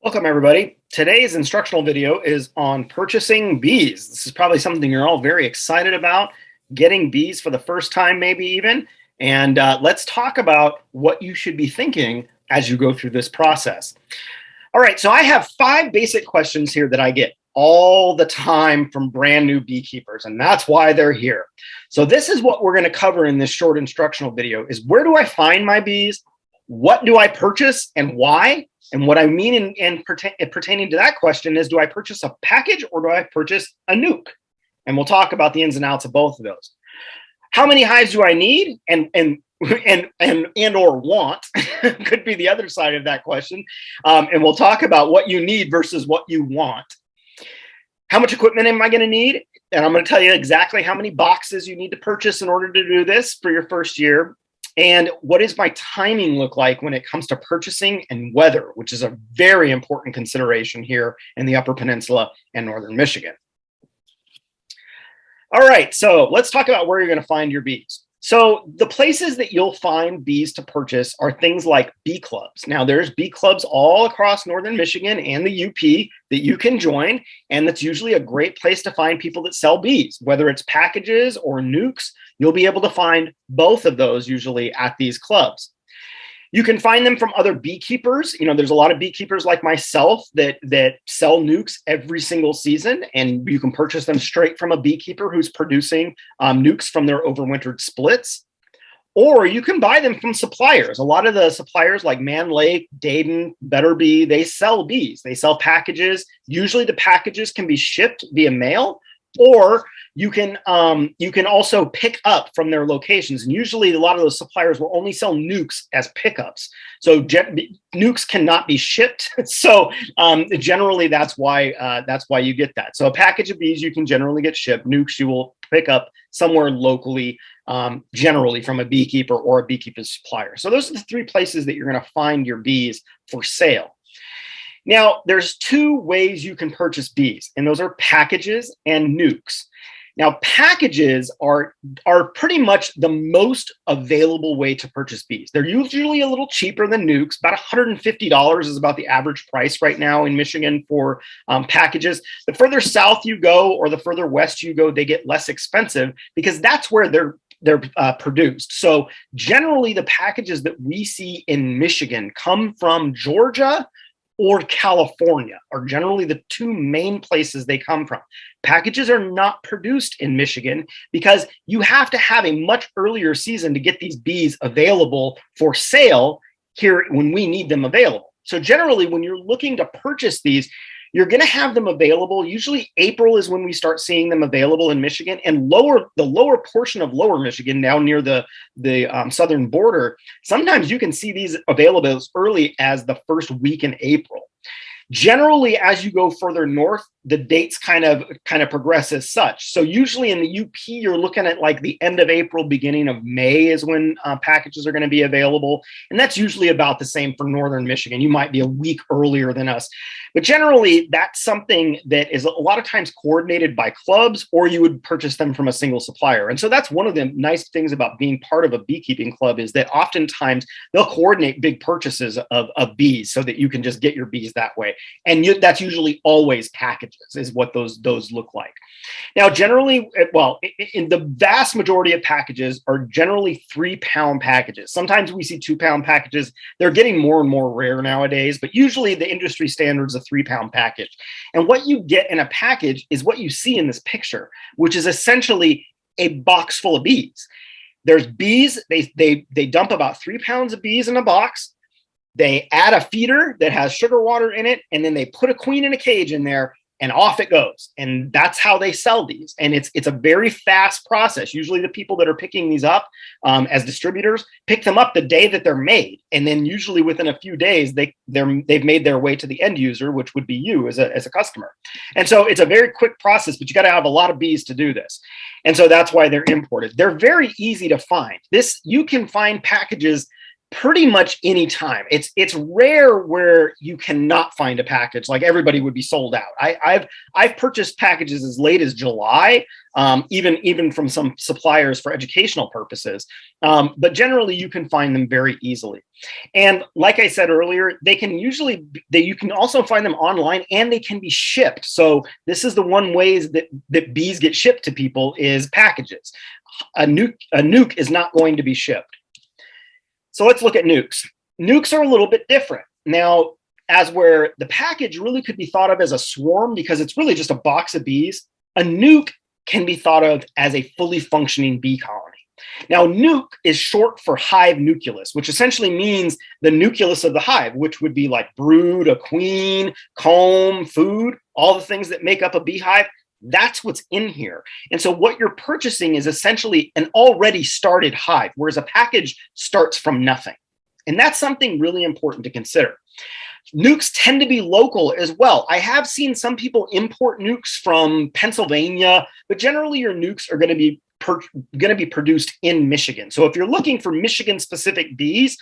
Welcome everybody. Today's instructional video is on purchasing bees. This is probably something you're all very excited about, getting bees for the first time maybe even. And let's talk about what you should be thinking as you go through this process. All right, so I have 5 basic questions here that I get all the time from brand new beekeepers, and that's why they're here. So this is what we're going to cover in this short instructional video is where do I find my bees? What do I purchase and why? And what I mean in pertaining to that question is, do I purchase a package or do I purchase a nuke? And we'll talk about the ins and outs of both of those. How many hives do I need and or want could be the other side of that question. And we'll talk about what you need versus what you want. How much equipment am I going to need? And I'm going to tell you exactly how many boxes you need to purchase in order to do this for your first year. And what does my timing look like when it comes to purchasing and weather, which is a very important consideration here in the Upper Peninsula and Northern Michigan. All right, so let's talk about where you're going to find your bees. So the places that you'll find bees to purchase are things like bee clubs. Now there's bee clubs all across Northern Michigan and the UP that you can join. And that's usually a great place to find people that sell bees, whether it's packages or nukes. You'll be able to find both of those usually at these clubs. You can find them from other beekeepers. You know, there's a lot of beekeepers like myself that sell nukes every single season, and you can purchase them straight from a beekeeper who's producing nukes from their overwintered splits. Or you can buy them from suppliers. A lot of the suppliers like Man Lake, Dayton, Better Bee, they sell bees. They sell packages. Usually the packages can be shipped via mail, or you can also pick up from their locations. And usually a lot of those suppliers will only sell nukes as pickups. So nukes cannot be shipped. So generally that's why you get that. So a package of bees you can generally get shipped. Nukes you will pick up somewhere locally, generally from a beekeeper or a beekeeper supplier. So those are the 3 places that you're going to find your bees for sale. Now, there's 2 ways you can purchase bees, and those are packages and nukes. Now, packages are pretty much the most available way to purchase bees. They're usually a little cheaper than nukes. About $150 is about the average price right now in Michigan for packages. The further south you go or the further west you go, they get less expensive because that's where they're produced. So generally, the packages that we see in Michigan come from Georgia or California are generally the 2 main places they come from. Packages are not produced in Michigan because you have to have a much earlier season to get these bees available for sale here when we need them available. So generally, when you're looking to purchase these, you're going to have them available. Usually April is when we start seeing them available in Michigan, and the lower portion of lower Michigan, down near the southern border, sometimes you can see these available as early as the first week in April. Generally, as you go further north, the dates kind of progress as such. So usually in the UP, you're looking at like the end of April, beginning of May is when packages are going to be available. And that's usually about the same for Northern Michigan. You might be a week earlier than us. But generally, that's something that is a lot of times coordinated by clubs, or you would purchase them from a single supplier. And so that's one of the nice things about being part of a beekeeping club is that oftentimes they'll coordinate big purchases of bees so that you can just get your bees that way. And that's usually always packages is what those look like. Now, generally, well, in the vast majority of packages are generally 3-pound packages. Sometimes we see 2-pound packages. They're getting more and more rare nowadays, but usually the industry standard is a 3-pound package. And what you get in a package is what you see in this picture, which is essentially a box full of bees. There's bees. They dump about 3 pounds of bees in a box. They add a feeder that has sugar water in it, and then they put a queen in a cage in there, and off it goes. And that's how they sell these. And it's a very fast process. Usually the people that are picking these up as distributors pick them up the day that they're made. And then usually within a few days, they've made their way to the end user, which would be you as a customer. And so it's a very quick process, but you got to have a lot of bees to do this. And so that's why they're imported. They're very easy to find. You can find packages pretty much any time. It's rare where you cannot find a package, like everybody would be sold out. I've purchased packages as late as July, even from some suppliers for educational purposes. But generally, you can find them very easily. And like I said earlier, you can also find them online, and they can be shipped. So this is the one ways that bees get shipped to people is packages. A nuke is not going to be shipped. So let's look at nukes. Nukes are a little bit different. Now, as where the package really could be thought of as a swarm because it's really just a box of bees, a nuke can be thought of as a fully functioning bee colony. Now, nuke is short for hive nucleus, which essentially means the nucleus of the hive, which would be like brood, a queen, comb, food, all the things that make up a beehive. That's what's in here. And so what you're purchasing is essentially an already started hive, whereas a package starts from nothing. And that's something really important to consider. Nukes tend to be local as well. I have seen some people import nukes from Pennsylvania, but generally your nukes are going to be produced in Michigan. So if you're looking for Michigan-specific bees,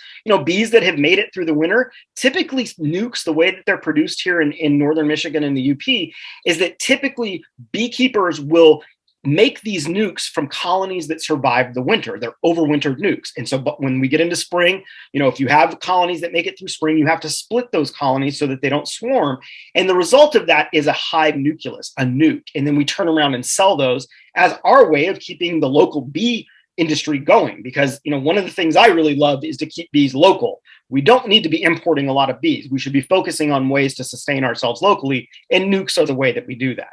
bees that have made it through the winter, typically nukes, the way that they're produced here in northern Michigan and the UP, is that typically beekeepers will make these nukes from colonies that survived the winter. They're overwintered nukes. And so but when we get into spring, if you have colonies that make it through spring, you have to split those colonies so that they don't swarm. And the result of that is a hive nucleus, a nuke. And then we turn around and sell those as our way of keeping the local bee industry going. Because, one of the things I really love is to keep bees local. We don't need to be importing a lot of bees. We should be focusing on ways to sustain ourselves locally. And nukes are the way that we do that.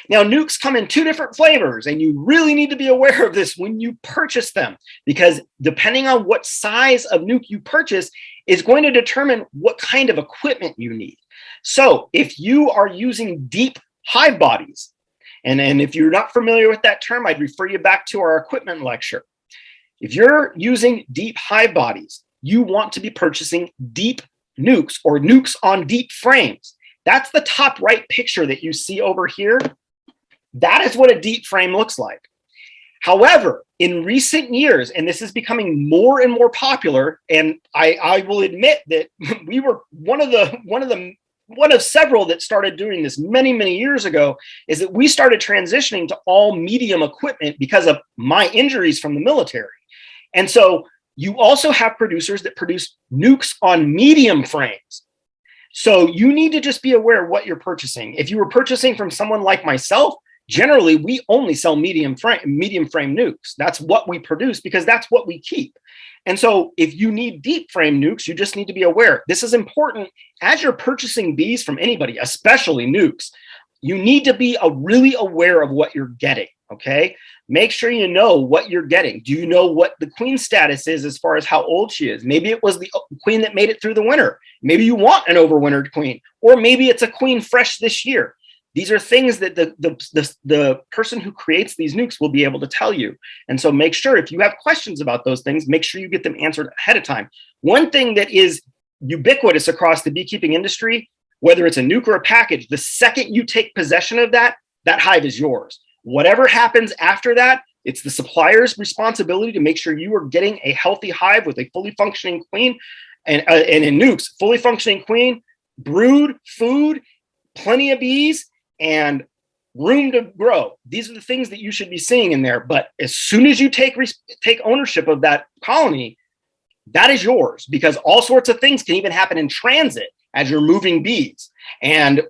Now, nukes come in 2 different flavors, and you really need to be aware of this when you purchase them, because depending on what size of nuke you purchase is going to determine what kind of equipment you need. So if you are using deep hive bodies, and if you're not familiar with that term, I'd refer you back to our equipment lecture. If you're using deep hive bodies, you want to be purchasing deep nukes or nukes on deep frames. That's the top right picture that you see over here. That is what a deep frame looks like. However, in recent years, and this is becoming more and more popular, and I will admit that we were one of several that started doing this many years ago, is that we started transitioning to all medium equipment because of my injuries from the military. And so you also have producers that produce nukes on medium frames. So you need to just be aware of what you're purchasing. If you were purchasing from someone like myself, generally we only sell medium frame nukes. That's what we produce because that's what we keep. And so if you need deep frame nukes, you just need to be aware. This is important as you're purchasing bees from anybody, especially nukes. You need to be really aware of what you're getting, okay? Make sure you know what you're getting. Do you know what the queen status is as far as how old she is? Maybe it was the queen that made it through the winter. Maybe you want an overwintered queen, or maybe it's a queen fresh this year. These are things that the person who creates these nukes will be able to tell you. And so make sure if you have questions about those things, make sure you get them answered ahead of time. One thing that is ubiquitous across the beekeeping industry, whether it's a nuke or a package, the second you take possession of that hive is yours. Whatever happens after that, it's the supplier's responsibility to make sure you are getting a healthy hive with a fully functioning queen, and in nukes, fully functioning queen, brood, food, plenty of bees, and room to grow. These are the things that you should be seeing in there. But as soon as you take ownership of that colony, that is yours, because all sorts of things can even happen in transit as you're moving bees. And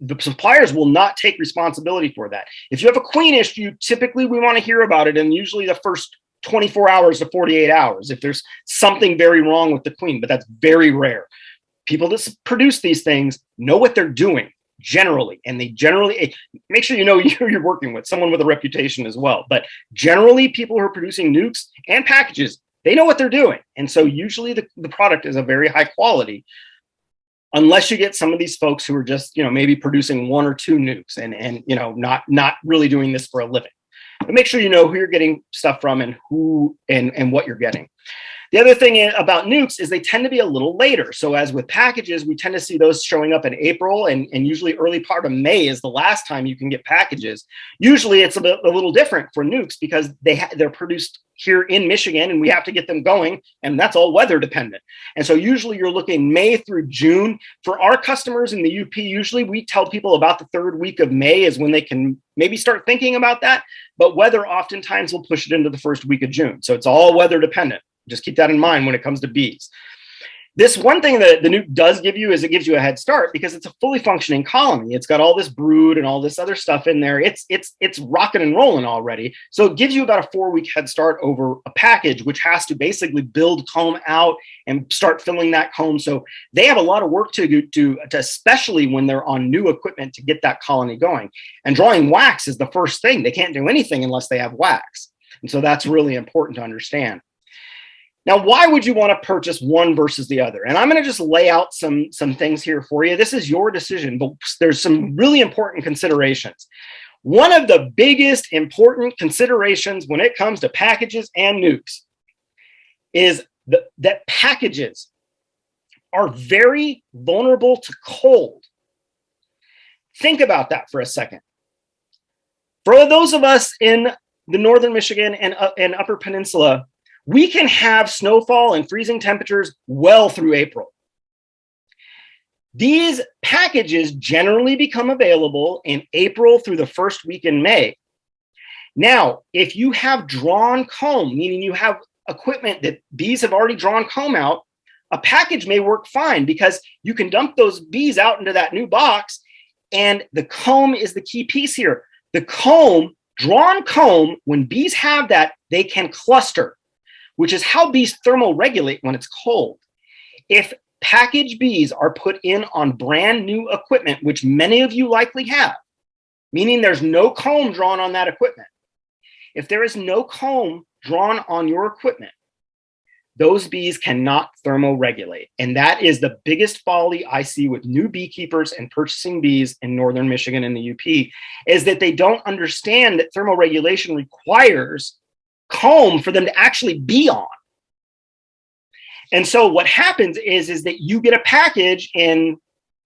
the suppliers will not take responsibility for that. If you have a queen issue, typically we want to hear about it in usually the first 24 hours to 48 hours if there's something very wrong with the queen, but that's very rare. People that produce these things know what they're doing generally, and they generally make sure you know who you're working with, someone with a reputation as well. But generally, people who are producing nukes and packages, they know what they're doing. And so usually the product is a very high quality, unless you get some of these folks who are just, maybe producing 1 or 2 nukes and not really doing this for a living. But make sure you know who you're getting stuff from and who and what you're getting. The other thing about nukes is they tend to be a little later. So as with packages, we tend to see those showing up in April, and usually early part of May is the last time you can get packages. Usually it's a little different for nukes because they're produced here in Michigan and we have to get them going, and that's all weather dependent. And so usually you're looking May through June. For our customers in the UP, usually we tell people about the third week of May is when they can maybe start thinking about that, but weather oftentimes will push it into the first week of June. So it's all weather dependent. Just keep that in mind when it comes to bees. This one thing that the nuke does give you is it gives you a head start because it's a fully functioning colony. It's got all this brood and all this other stuff in there. It's rocking and rolling already. So it gives you about a 4-week head start over a package, which has to basically build comb out and start filling that comb. So they have a lot of work to do, especially when they're on new equipment to get that colony going. And drawing wax is the first thing. They can't do anything unless they have wax. And so that's really important to understand. Now, why would you want to purchase one versus the other? And I'm going to just lay out some things here for you. This is your decision, but there's some really important considerations. One of the biggest important considerations when it comes to packages and nukes is that packages are very vulnerable to cold. Think about that for a second. For those of us in the northern Michigan and Upper Peninsula, we can have snowfall and freezing temperatures well through April. These packages generally become available in April through the first week in May. Now, if you have drawn comb, meaning you have equipment that bees have already drawn comb out, a package may work fine because you can dump those bees out into that new box, and the comb is the key piece here. The comb, drawn comb, when bees have that, they can cluster, which is how bees thermoregulate when it's cold. If packaged bees are put in on brand new equipment, which many of you likely have, meaning there's no comb drawn on that equipment. If there is no comb drawn on your equipment, those bees cannot thermoregulate. And that is the biggest folly I see with new beekeepers and purchasing bees in northern Michigan and the UP, is that they don't understand that thermoregulation requires comb for them to actually be on. And so what happens is that you get a package in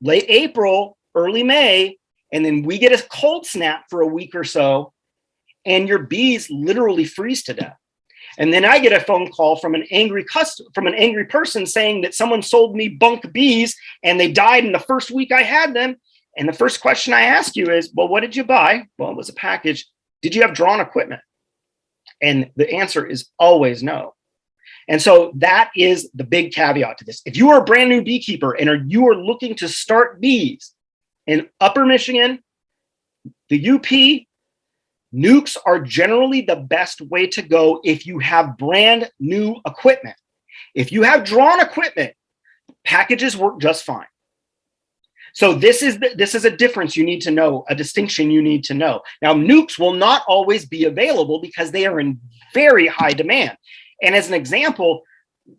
late April, early May, and then we get a cold snap for a week or so, and your bees literally freeze to death. And then I get a phone call from an angry person saying that someone sold me bunk bees and they died in the first week I had them. And the first question I ask you is, well, what did you buy? Well, it was a package. Did you have drawn equipment? And the answer is always no. And so that is the big caveat to this. If you are a brand new beekeeper and you are looking to start bees in Upper Michigan, the UP, nukes are generally the best way to go if you have brand new equipment. If you have drawn equipment, packages work just fine. So this is a difference you need to know, a distinction you need to know. Now, nukes will not always be available because they are in very high demand. And as an example,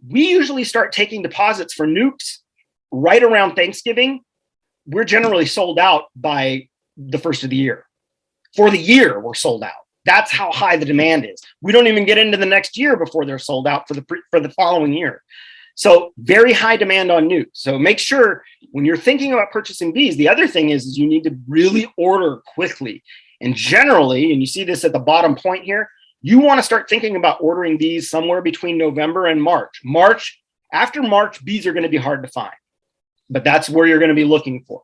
we usually start taking deposits for nukes right around Thanksgiving. We're generally sold out by the first of the year. For the year, we're sold out. That's how high the demand is. We don't even get into the next year before they're sold out for the following year. So very high demand on nukes. So make sure when you're thinking about purchasing bees, the other thing is you need to really order quickly. And generally, and you see this at the bottom point here, you want to start thinking about ordering these somewhere between November and March. After March, bees are going to be hard to find, but that's where you're going to be looking for.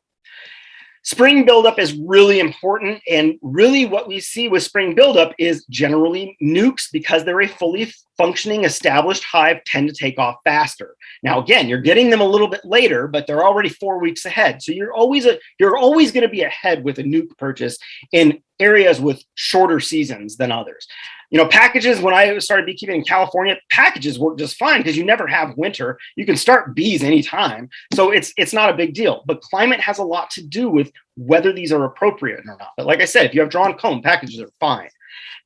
Spring buildup is really important. And really what we see with spring buildup is generally nukes, because they're a fully functioning established hive, tend to take off faster. Now, again, you're getting them a little bit later, but they're already 4 weeks ahead. So you're always going to be ahead with a nuke purchase in areas with shorter seasons than others. You know, packages, when I started beekeeping in California, packages work just fine because you never have winter. You can start bees anytime. So it's not a big deal. But climate has a lot to do with whether these are appropriate or not. But like I said, if you have drawn comb, packages are fine.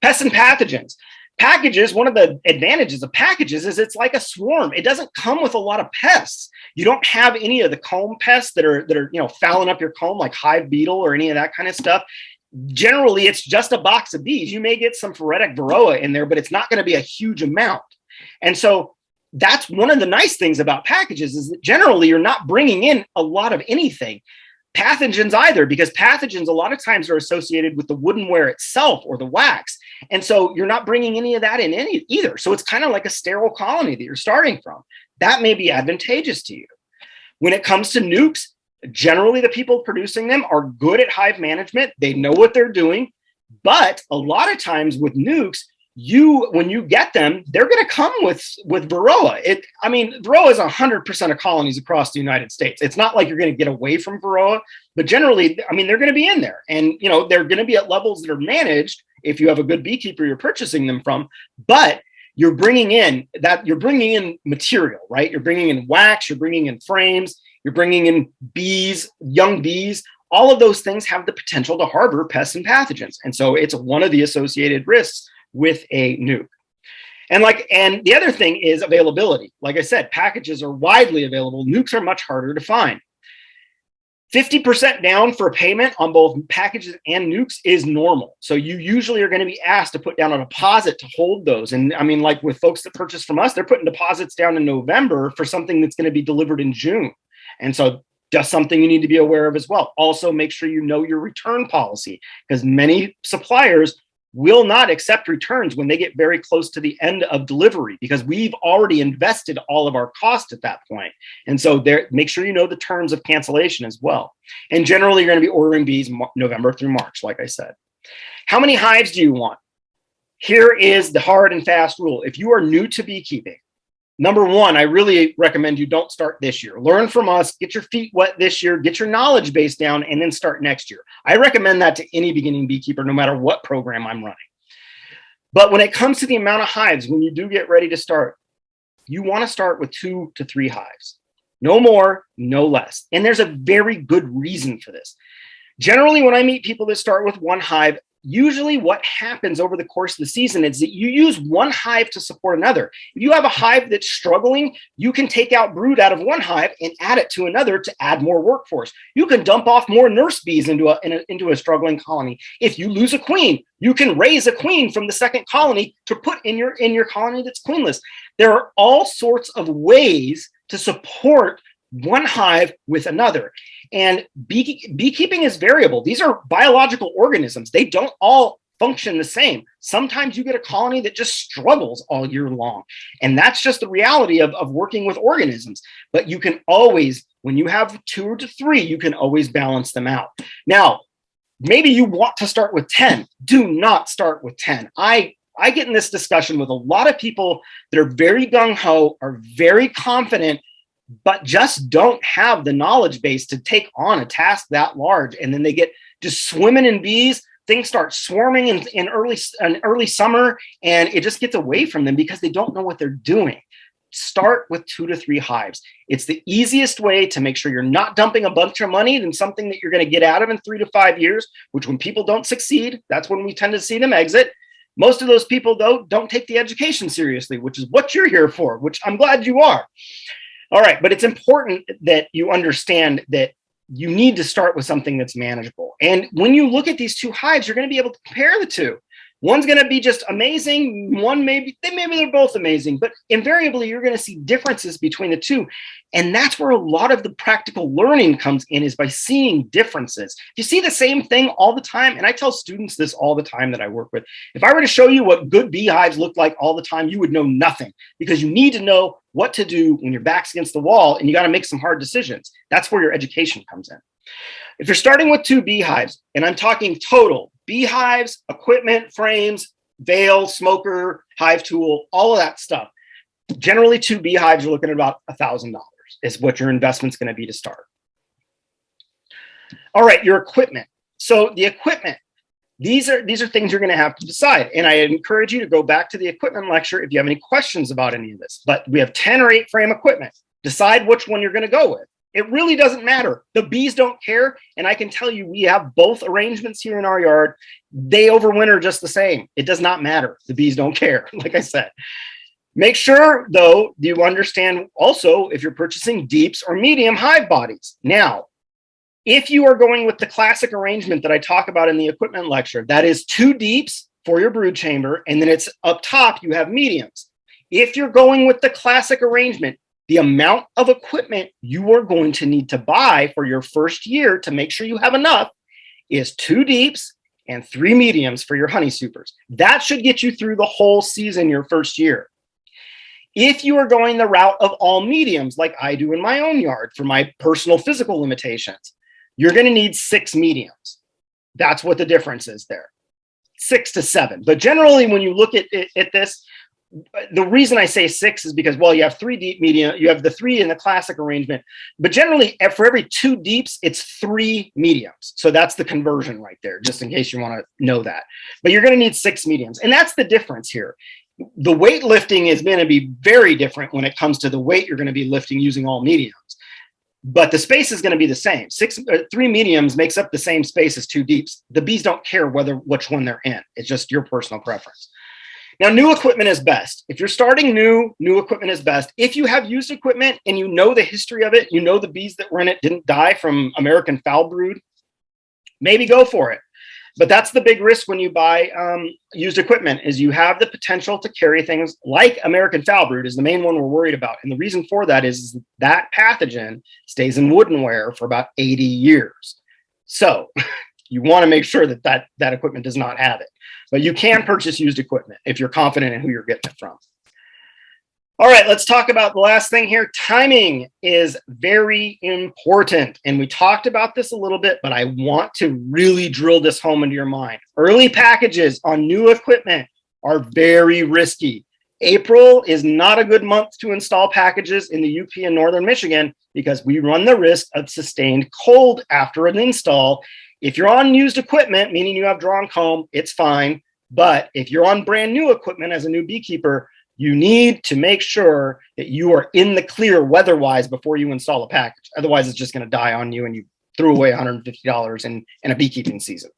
Pests and pathogens. Packages, one of the advantages of packages is it's like a swarm. It doesn't come with a lot of pests. You don't have any of the comb pests that are fouling up your comb, like hive beetle or any of that kind of stuff. Generally, it's just a box of bees. You may get some phoretic varroa in there, but it's not going to be a huge amount. And so that's one of the nice things about packages, is that generally you're not bringing in a lot of anything. Pathogens either, because pathogens a lot of times are associated with the woodenware itself or the wax. And so you're not bringing any of that in either. So it's kind of like a sterile colony that you're starting from. That may be advantageous to you. When it comes to nukes, generally the people producing them are good at hive management. They know what they're doing. But a lot of times with nukes, when you get them, they're going to come with varroa. Varroa is 100% of colonies across the United States. It's not like you're going to get away from varroa, but generally, they're going to be in there, and they're going to be at levels that are managed if you have a good beekeeper you're purchasing them from. But you're bringing in material, right? You're bringing in wax, you're bringing in frames, you're bringing in bees, young bees. All of those things have the potential to harbor pests and pathogens, and so it's one of the associated risks with a nuke. And the other thing is availability. Like I said, packages are widely available. Nukes are much harder to find. 50% down for a payment on both packages and nukes is normal. So you usually are going to be asked to put down a deposit to hold those. And like with folks that purchase from us, they're putting deposits down in November for something that's going to be delivered in June. And so just something you need to be aware of as well. Also, make sure you know your return policy, because many suppliers will not accept returns when they get very close to the end of delivery, because we've already invested all of our cost at that point. And so make sure you know the terms of cancellation as well. And generally, you're going to be ordering bees November through March, like I said. How many hives do you want? Here is the hard and fast rule. If you are new to beekeeping, number one, I really recommend you don't start this year. Learn from us, get your feet wet this year, get your knowledge base down, and then start next year. I recommend that to any beginning beekeeper, no matter what program I'm running. But when it comes to the amount of hives, when you do get ready to start, you want to start with 2 to 3 hives. No more, no less. And there's a very good reason for this. Generally, when I meet people that start with 1 hive, usually what happens over the course of the season is that you use 1 hive to support another. If you have a hive that's struggling, you can take out brood out of 1 hive and add it to another to add more workforce. You can dump off more nurse bees into a struggling colony. If you lose a queen, you can raise a queen from the second colony to put in your colony that's queenless. There are all sorts of ways to support 1 hive with another. And beekeeping is variable. These are biological organisms. They don't all function the same. Sometimes you get a colony that just struggles all year long. And that's just the reality of working with organisms. But you can always, when you have 2 to 3, you can always balance them out. Now, maybe you want to start with 10. Do not start with 10. I get in this discussion with a lot of people that are very gung-ho, are very confident, but just don't have the knowledge base to take on a task that large. And then they get just swimming in bees. Things start swarming in early summer, and it just gets away from them because they don't know what they're doing. Start with 2 to 3 hives. It's the easiest way to make sure you're not dumping a bunch of money than something that you're going to get out of in 3 to 5 years, which when people don't succeed, that's when we tend to see them exit. Most of those people, though, don't take the education seriously, which is what you're here for, which I'm glad you are. All right, but it's important that you understand that you need to start with something that's manageable. And when you look at these 2 hives, you're going to be able to compare the 2. One's going to be just amazing. One maybe they're both amazing, but invariably you're going to see differences between the 2. And that's where a lot of the practical learning comes in, is by seeing differences. If you see the same thing all the time, and I tell students this all the time that I work with, if I were to show you what good beehives look like all the time, you would know nothing, because you need to know what to do when your back's against the wall and you got to make some hard decisions. That's where your education comes in. If you're starting with 2 beehives, and I'm talking total, beehives, equipment, frames, veil, smoker, hive tool, all of that stuff, generally 2 beehives, you're looking at about $1,000 is what your investment's going to be to start. All right, your equipment. So the equipment, these are things you're going to have to decide. And I encourage you to go back to the equipment lecture if you have any questions about any of this. But we have 10 or 8 frame equipment. Decide which one you're going to go with. It really doesn't matter. The bees don't care. And I can tell you, we have both arrangements here in our yard. They overwinter just the same. It does not matter. The bees don't care, like I said. Make sure, though, you understand also if you're purchasing deeps or medium hive bodies. Now, if you are going with the classic arrangement that I talk about in the equipment lecture, that is 2 deeps for your brood chamber, and then it's up top, you have mediums. If you're going with the classic arrangement, the amount of equipment you are going to need to buy for your first year to make sure you have enough is 2 deeps and 3 mediums for your honey supers. That should get you through the whole season your first year. If you are going the route of all mediums, like I do in my own yard for my personal physical limitations, you're going to need 6 mediums. That's what the difference is there, 6 to 7. But generally, when you look at this, the reason I say 6 is because, well, you have 3 deep medium, you have the 3 in the classic arrangement, but generally for every 2 deeps, it's 3 mediums. So that's the conversion right there, just in case you want to know that. But you're going to need 6 mediums. And that's the difference here. The weightlifting is going to be very different when it comes to the weight you're going to be lifting using all mediums. But the space is going to be the same. 3 mediums makes up the same space as 2 deeps. The bees don't care which one they're in. It's just your personal preference. Now, new equipment is best. If you're starting new equipment is best. If you have used equipment and you know the history of it, you know the bees that were in it didn't die from American foul brood, maybe go for it. But that's the big risk when you buy used equipment, is you have the potential to carry things like American foul brood is the main one we're worried about. And the reason for that is that pathogen stays in woodenware for about 80 years. So you want to make sure that equipment does not have it. But you can purchase used equipment if you're confident in who you're getting it from. All right, let's talk about the last thing here. Timing is very important. And we talked about this a little bit, but I want to really drill this home into your mind. Early packages on new equipment are very risky. April is not a good month to install packages in the UP in northern Michigan because we run the risk of sustained cold after an install. If you're on used equipment, meaning you have drawn comb, it's fine. But if you're on brand new equipment as a new beekeeper, you need to make sure that you are in the clear weather-wise before you install a package. Otherwise, it's just going to die on you and you threw away $150 in a beekeeping season.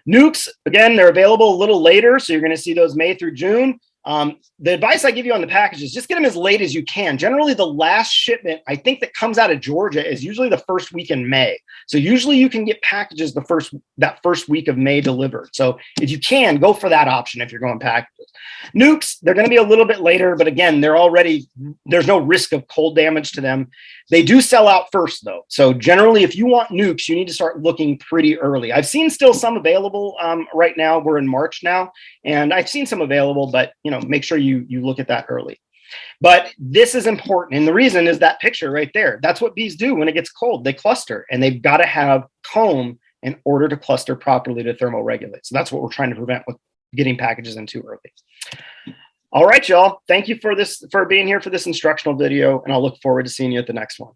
Nukes, again, they're available a little later, so you're going to see those May through June. The advice I give you on the packages, just get them as late as you can. Generally, the last shipment, I think, that comes out of Georgia is usually the first week in May. So usually you can get packages that first week of May delivered. So if you can, go for that option if you're going packages. Nukes, they're going to be a little bit later, but again, there's no risk of cold damage to them. They do sell out first, though. So generally, if you want nukes, you need to start looking pretty early. I've seen still some available right now. We're in March now, and I've seen some available, but make sure you look at that early. But this is important, and the reason is that picture right there. That's what bees do when it gets cold. They cluster, and they've got to have comb in order to cluster properly to thermoregulate. So that's what we're trying to prevent with getting packages in too early. All right, y'all. Thank you for being here for this instructional video, and I'll look forward to seeing you at the next one.